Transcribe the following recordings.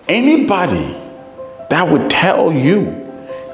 Anybody that would tell you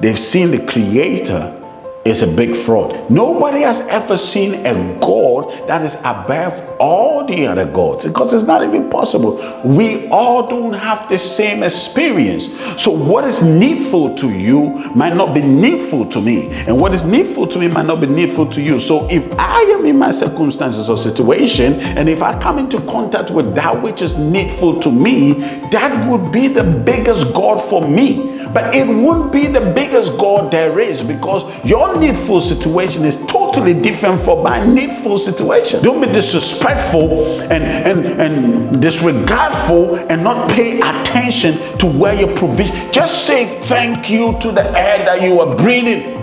they've seen the Creator is a big fraud. Nobody has ever seen a God that is above all the other gods, because it's not even possible. We all don't have the same experience. So what is needful to you might not be needful to me, and what is needful to me might not be needful to you. So if I am in my circumstances or situation, and if I come into contact with that which is needful to me, that would be the biggest God for me. But it won't be the biggest God there is, because your needful situation is totally different from my needful situation. Don't be disrespectful and disregardful and not pay attention to where your provision. Just say thank you to the air that you are breathing.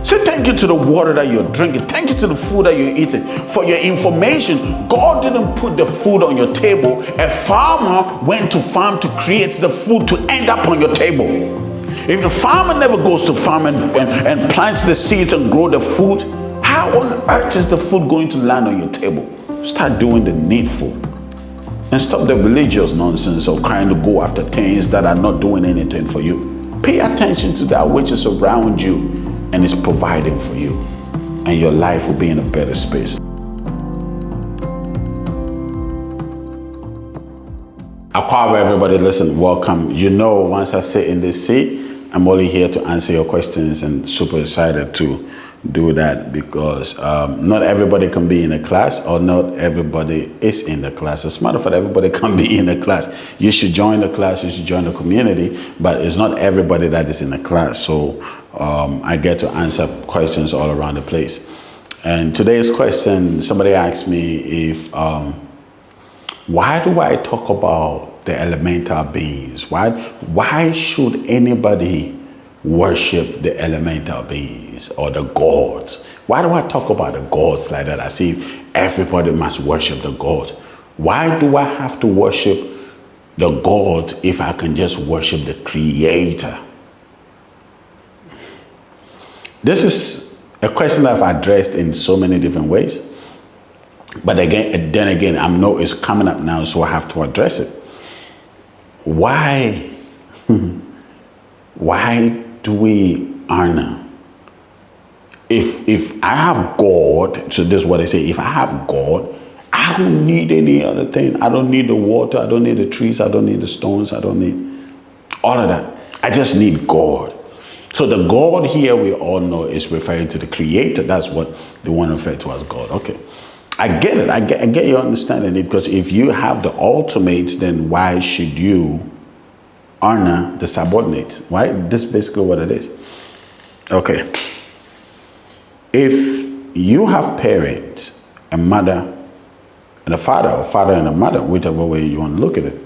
Say thank you to the water that you're drinking. Thank you to the food that you're eating. For your information, God didn't put the food on your table. A farmer went to farm to create the food to end up on your table. If the farmer never goes to farm and plants the seeds and grow the food, how on earth is the food going to land on your table? Start doing the needful. And stop the religious nonsense of trying to go after things that are not doing anything for you. Pay attention to that which is around you and is providing for you, and your life will be in a better space. Aquaba, everybody, listen, welcome. You know, once I sit in this seat, I'm only here to answer your questions, and super excited to do that, because not everybody can be in a class, or not everybody is in the class. As a matter of fact, everybody can be in the class. You should join the class, you should join the community, but it's not everybody that is in the class. So I get to answer questions all around the place. And today's question, somebody asked me if why do I talk about the elemental beings? Why should anybody worship the elemental beings or the gods? Why do I talk about the gods like that? As if everybody must worship the gods. Why do I have to worship the gods if I can just worship the Creator? This is a question that I've addressed in so many different ways. But then again, I know it's coming up now, so I have to address it. Why do we honor? If I have God, so this is what I say, if I have God, I don't need any other thing. I don't need the water, I don't need the trees, I don't need the stones, I don't need all of that. I just need God. So the God here we all know is referring to the Creator. That's what they want to refer to as God. Okay. I get it. I get your understanding it, because if you have the ultimate, then why should you honor the subordinate? Right? This is basically what it is. Okay. If you have parents, a mother and a father, or father and a mother, whichever way you want to look at it,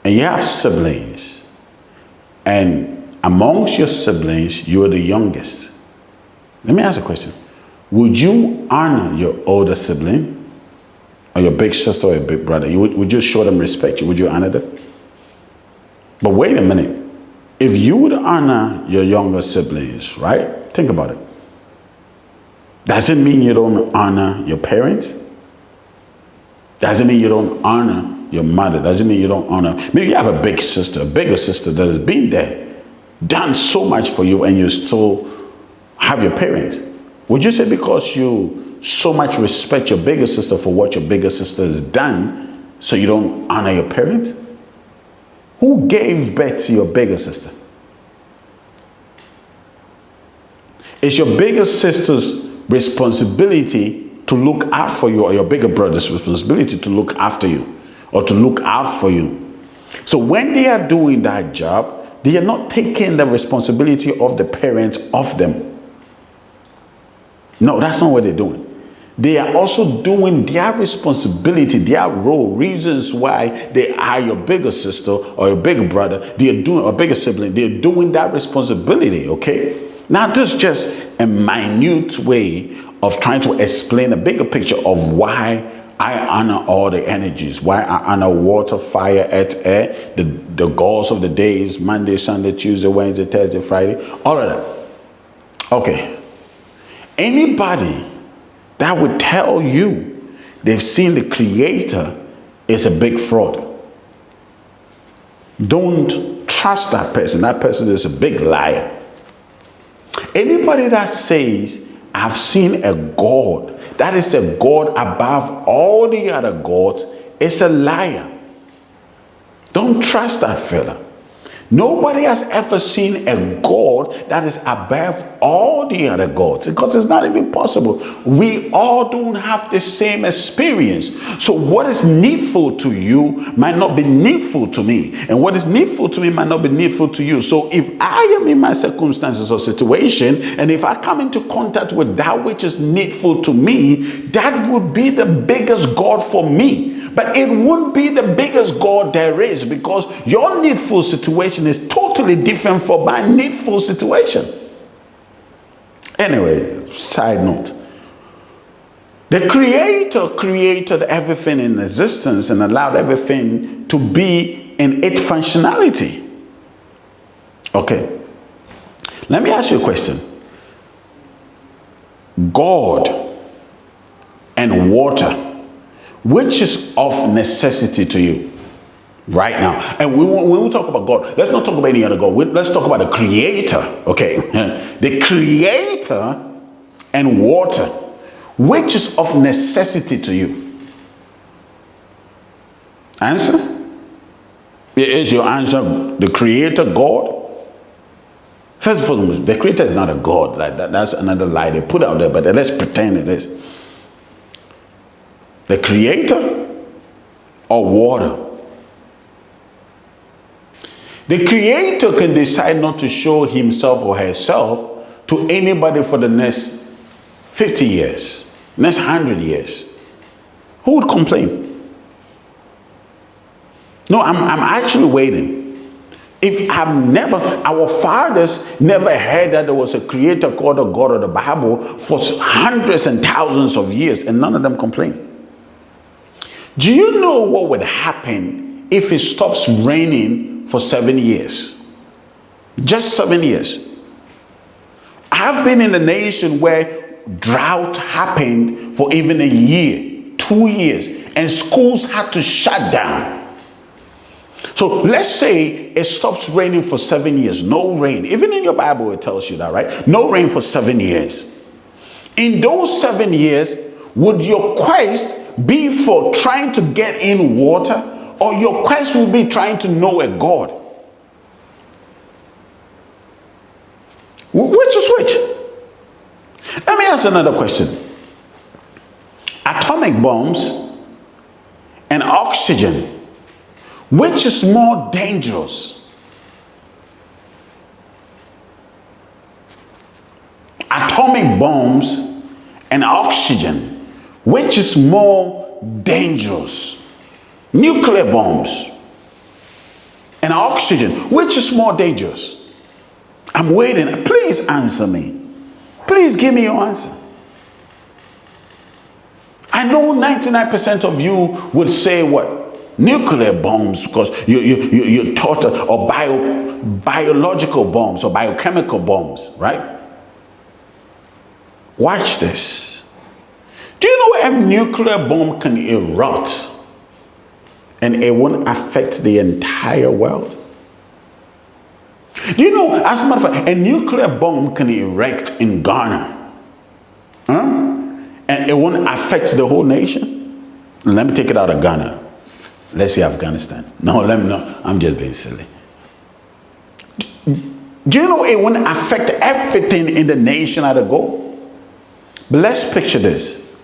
and you have siblings, and amongst your siblings, you're the youngest. Let me ask a question. Would you honor your older sibling, or your big sister or your big brother? Would you show them respect? Would you honor them? But wait a minute. If you would honor your younger siblings, right? Think about it. Does it mean you don't honor your parents? Does it mean you don't honor your mother? Does it mean you don't honor? Maybe you have a big sister, a bigger sister that has been there, done so much for you, and you still have your parents. Would you say because you so much respect your bigger sister for what your bigger sister has done, so you don't honor your parents? Who gave birth to your bigger sister? It's your bigger sister's responsibility to look out for you, or your bigger brother's responsibility to look after you, or to look out for you. So when they are doing that job, they are not taking the responsibility of the parents off them. No, that's not what they're doing. They are also doing their responsibility, their role, reasons why they are your bigger sister or your bigger brother, they are doing, or bigger sibling, they're doing that responsibility, okay? Now, this is just a minute way of trying to explain a bigger picture of why I honor all the energies, why I honor water, fire, earth, air, the gods of the days, Monday, Sunday, Tuesday, Wednesday, Thursday, Friday, all of that. Okay. Anybody that would tell you they've seen the Creator is a big fraud. Don't trust that person. That person is a big liar. Anybody that says, I've seen a God, that is a God above all the other gods, is a liar. Don't trust that fella. Nobody has ever seen a God that is above all the other gods, because it's not even possible. We all don't have the same experience. So what is needful to you might not be needful to me, and what is needful to me might not be needful to you. So if I am in my circumstances or situation, and if I come into contact with that which is needful to me, that would be the biggest God for me. But it won't be the biggest God there is, because your needful situation is totally different from my needful situation. Anyway, side note. The Creator created everything in existence and allowed everything to be in its functionality. Okay. Let me ask you a question. God and water, which is of necessity to you right now? And when we talk about God, let's not talk about any other God. Let's talk about the Creator, okay? The Creator and water, which is of necessity to you? Answer? Is your answer the Creator God? First of all, the Creator is not a God. Like that's another lie they put out there, but let's pretend it is. The Creator or water? The Creator can decide not to show himself or herself to anybody for the next 50 years, next 100 years. Who would complain? No, I'm actually waiting. If our fathers never heard that there was a Creator called a God of the Bible for hundreds and thousands of years, and none of them complained. Do you know what would happen if it stops raining for 7 years? Just 7 years. I've been in a nation where drought happened for even a year, 2 years, and schools had to shut down. So let's say it stops raining for 7 years, no rain. Even in your Bible it tells you that, right? No rain for 7 years. In those 7 years, would your quest be for trying to get in water, or your quest will be trying to know a God? Which is which? Let me ask another question. Atomic bombs and oxygen, which is more dangerous? Atomic bombs and oxygen, which is more dangerous? Nuclear bombs and oxygen, which is more dangerous? I'm waiting. Please answer me. Please give me your answer. I know 99% of you would say what? Nuclear bombs, because you're taught, or biological bombs or biochemical bombs, right? Watch this. Do you know a nuclear bomb can erupt and it won't affect the entire world? Do you know, as a matter of fact, a nuclear bomb can erupt in Ghana, and it won't affect the whole nation? Let me take it out of Ghana. Let's say Afghanistan. No, I'm just being silly. Do you know it won't affect everything in the nation at a go? But let's picture this.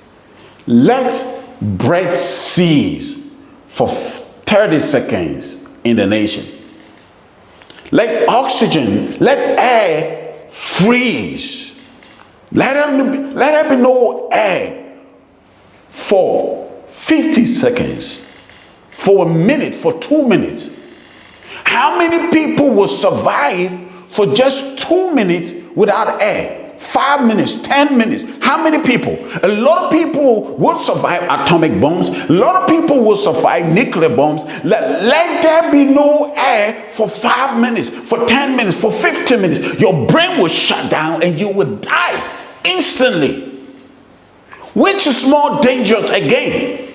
Let bread cease for 30 seconds in the nation. Let oxygen, let air freeze. Let there be no air for 50 seconds, for a minute, for 2 minutes. How many people will survive for just 2 minutes without air? 5 minutes, 10 minutes. How many people? A lot of people would survive atomic bombs. A lot of people will survive nuclear bombs. Let there be no air for 5 minutes, for 10 minutes, for 15 minutes. Your brain will shut down and you will die instantly. Which is more dangerous again?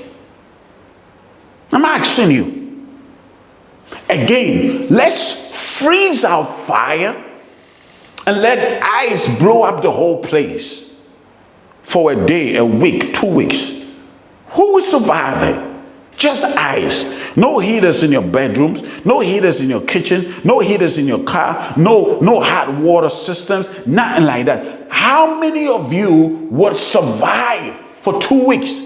I'm asking you. Again, let's freeze our fire and let ice blow up the whole place for a day, a week, 2 weeks. Who will survive it? Just ice. No heaters in your bedrooms, no heaters in your kitchen, no heaters in your car, no hot water systems, nothing like that. How many of you would survive for 2 weeks?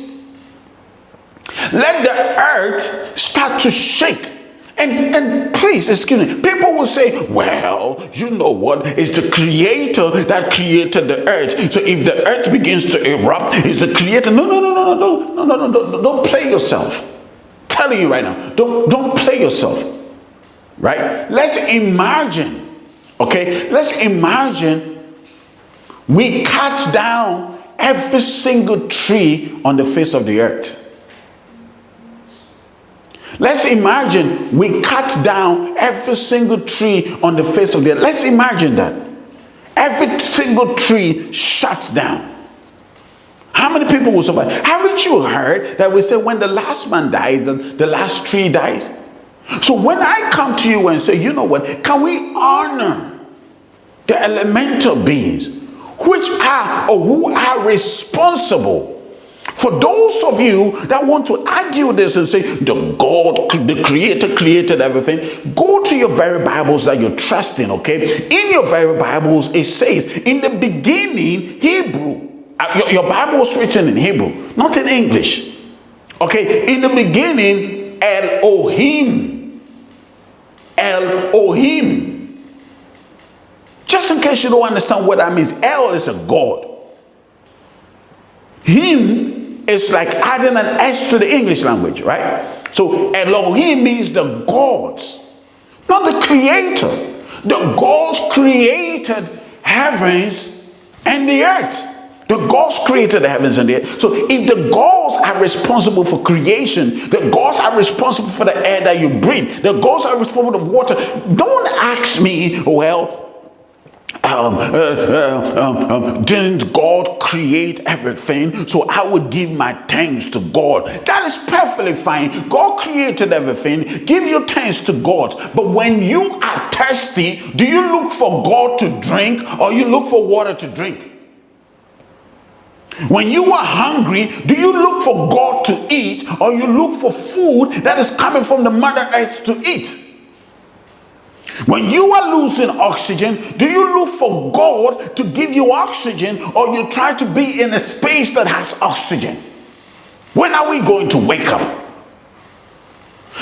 Let the earth start to shake. And please, excuse me, people will say, well, you know what? It's the creator that created the earth. So if the earth begins to erupt, it's the creator. No, don't play yourself. I'm telling you right now, don't play yourself. Right? Let's imagine, okay? Let's imagine we cut down every single tree on the face of the earth. Let's imagine we cut down every single tree on the face of the earth. Let's imagine that. Every single tree shuts down. How many people will survive? Haven't you heard that we say when the last man dies, the last tree dies? So when I come to you and say, you know what, can we honor the elemental beings which are or who are responsible? For those of you that want to argue this and say the creator created everything, go to your very Bibles that you're trusting, okay? In your very Bibles, it says, in the beginning, Hebrew. Your Bible was written in Hebrew, not in English. Okay? In the beginning, Elohim. Elohim. Just in case you don't understand what that means, El is a God. Him is like adding an S to the English language, right? So Elohim means the gods, not the creator. The gods created heavens and the earth. The gods created the heavens and the earth. So if the gods are responsible for creation, the gods are responsible for the air that you breathe, the gods are responsible for the water. Don't ask me, well, didn't God create everything? So I would give my thanks to God. That is perfectly fine. God created everything. Give your thanks to God. But when you are thirsty, do you look for God to drink or you look for water to drink? When you are hungry, do you look for God to eat or you look for food that is coming from the Mother Earth to eat? When you are losing oxygen, do you look for God to give you oxygen or you try to be in a space that has oxygen? When are we going to wake up?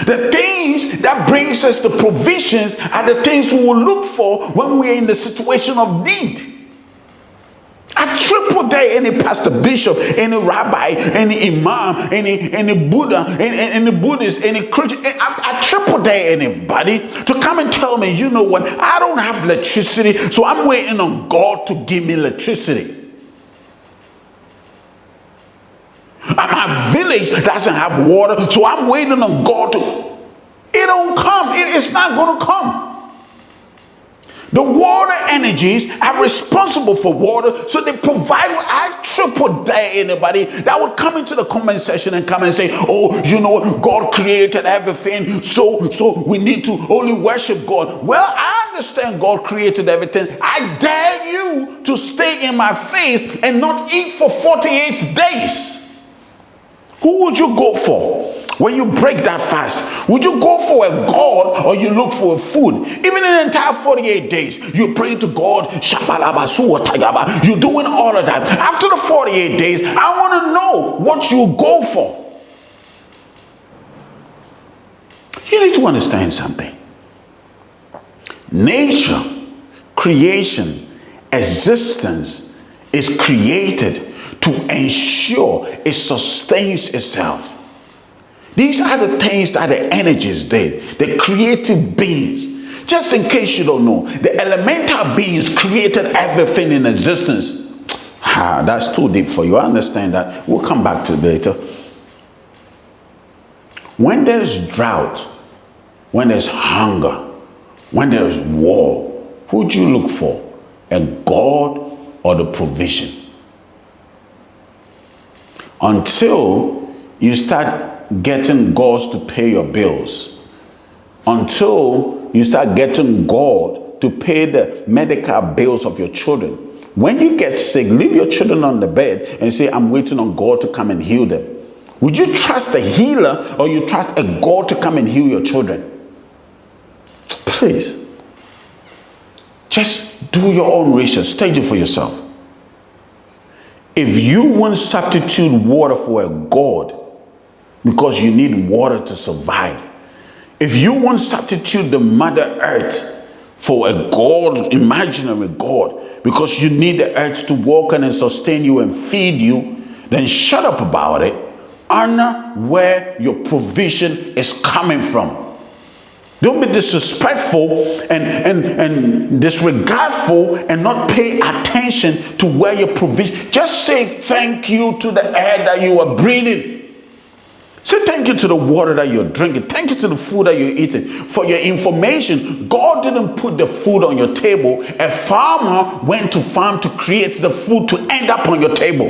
The things that brings us the provisions are the things we will look for when we are in the situation of need. I triple dare any pastor, bishop, any rabbi, any imam, any Buddha, any Buddhist, any Christian. I triple dare anybody to come and tell me, you know what, I don't have electricity, so I'm waiting on God to give me electricity. My village doesn't have water, so I'm waiting on God to. It don't come. It's not going to come. The water energies are responsible for water, so they provide. I triple dare anybody that would come into the comment section and come and say, oh, you know, God created everything, so we need to only worship God. Well, I understand God created everything. I dare you to stay in my face and not eat for 48 days. Who would you go for? When you break that fast, would you go for a God or you look for a food? Even in the entire 48 days, you're praying to God. You're doing all of that. After the 48 days, I want to know what you go for. You need to understand something. Nature, creation, existence is created to ensure it sustains itself. These are the things that the energies did, the creative beings. Just in case you don't know, the elemental beings created everything in existence. That's too deep for you. I understand that. We'll come back to it later. When there's drought, when there's hunger, when there's war, who do you look for? A God or the provision? Until you start getting gods to pay your bills, until you start getting God to pay the medical bills of your children. When you get sick, leave your children on the bed and say, I'm waiting on God to come and heal them. Would you trust a healer, or you trust a God to come and heal your children? Please. Just do your own research. Study it for yourself. If you won't substitute water for a God because you need water to survive, if you won't substitute the Mother Earth for a God, imaginary God, because you need the earth to walk on and sustain you and feed you, then shut up about it. Honor where your provision is coming from. Don't be disrespectful and disregardful and not pay attention to where your provision. Just say thank you to the air that you are breathing. Say thank you to the water that you're drinking. Thank you to the food that you're eating. For your information, God didn't put the food on your table. A farmer went to farm to create the food to end up on your table.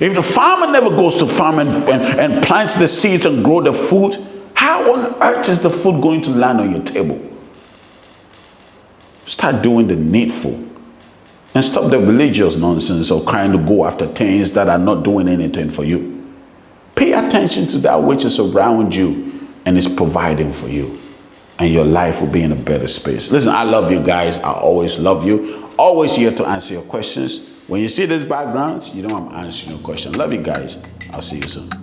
If the farmer never goes to farm and plants the seeds and grow the food, how on earth is the food going to land on your table? Start doing the needful and stop the religious nonsense of trying to go after things that are not doing anything for you. Pay attention to that which is around you and is providing for you, and your life will be in a better space. Listen, I love you guys. I always love you. Always here to answer your questions. When you see these backgrounds, you know I'm answering your question. Love you guys. I'll see you soon.